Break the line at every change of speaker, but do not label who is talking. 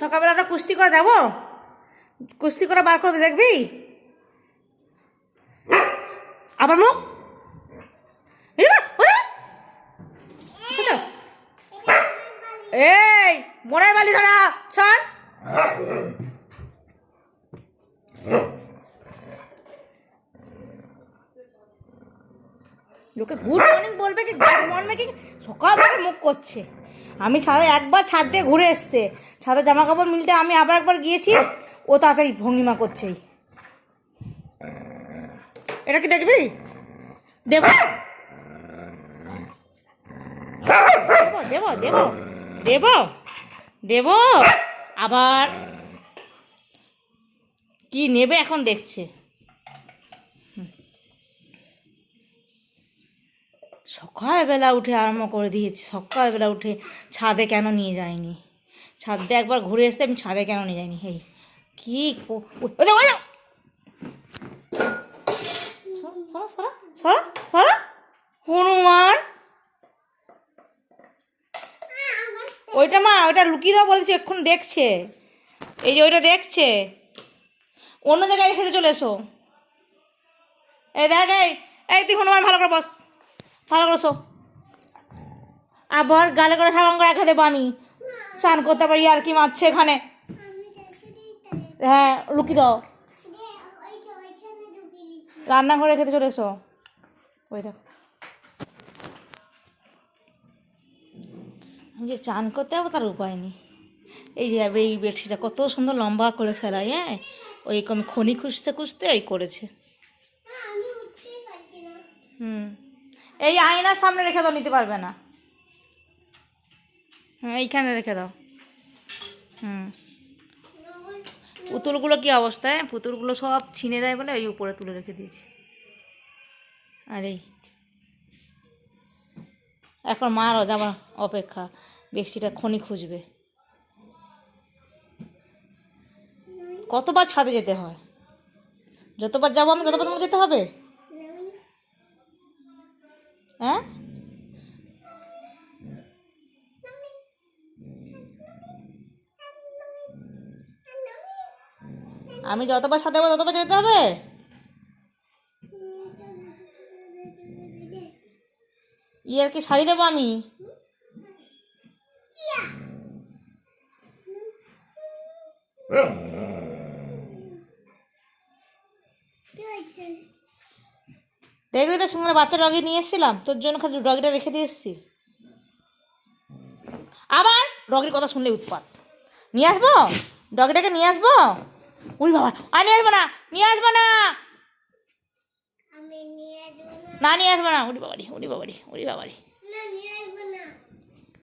সকালবেলা আমরা কুস্তি করে যাবো, কুস্তি করে বার করবে, দেখবি? আবার মুখ এই মোড়াই বালি ধরা সর। লোকে গুড মর্নিং বলবে কি গুড মর্নিং কি সকালবেলা মুখ করছে। আমি ছাদে একবার ছাদ দিয়ে ঘুরে এসছে, ছাদে জামা কাপড় মিলতে আমি আবার একবার গিয়েছি, ও তাড়াতাড়ি ভঙ্গিমা করছেই। এটা কি দেখবি? দেব দেব দেব দেব দেব আবার কি নেবে এখন দেখছে। সকালবেলা উঠে আরম্ভ করে দিয়েছি, সকালবেলা উঠে ছাদে কেন নিয়ে যায়নি, ছাদে একবার ঘুরে এসছে, আমি ছাদে কেন নিয়ে যাইনি। এই কি হনুমান, ওইটা মা ওইটা লুকিয়ে দাও বলেছি, এক্ষুন দেখছে, এই যে ওইটা দেখছে, অন্য জায়গায় রেখে চলে এসো। এই দেখ, এই তুই হনুমান ভালো করে বস, ভালো করে শো। আবার গালে করে সাবান করে রেখে দেবো আমি, স্নান করতে পারি আর কি মারছে এখানে। হ্যাঁ লুকিয়ে দাও, রান্নাঘরে রেখে চলে এসো। ওই দেখো আমি যে চান করতে যাবো তার উপায় নেই। এই যে এই বেডশিটটা কত সুন্দর লম্বা করে সেলাই, হ্যাঁ ওই আমি খনি খুঁজতে খুঁজতে ওই করেছে। এই আয়নার সামনে রেখে দাও, নিতে পারবে না। হ্যাঁ এইখানে রেখে দাও। পুতুলগুলো কি অবস্থায়, পুতুলগুলো সব ছিনে দেয় বলে ওই উপরে তুলে রেখে দিয়েছি। আর এই এখন মারও যাবার অপেক্ষা, বেশিটা খনি খুঁজবে। কতবার ছাদে যেতে হয়, যতবার যাবো আমি ততবার তোমাকে যেতে হবে। হ্যাঁ আমি যতবার ছাদে যাবো ততবার যেতে হবে। ইয়ার কি শাড়ি দেবো আমি? দেখবি তো সঙ্গে বাচ্চা ডগি নিয়ে এসেছিলাম, তোর জন্য খালি ডগিটা রেখে দিয়ে এসেছি। আবার ডগির কথা শুনলে উৎপাত। নিয়ে আসবো ডগিটাকে, নিয়ে আসবো। উড়ি বাবা, আর নিয়ে আসবো না, নিয়ে আসবো না, না নিয়ে আসবো না। উড়ি বাবারি, উড়ি বাবারি, উড়ি বাবারি।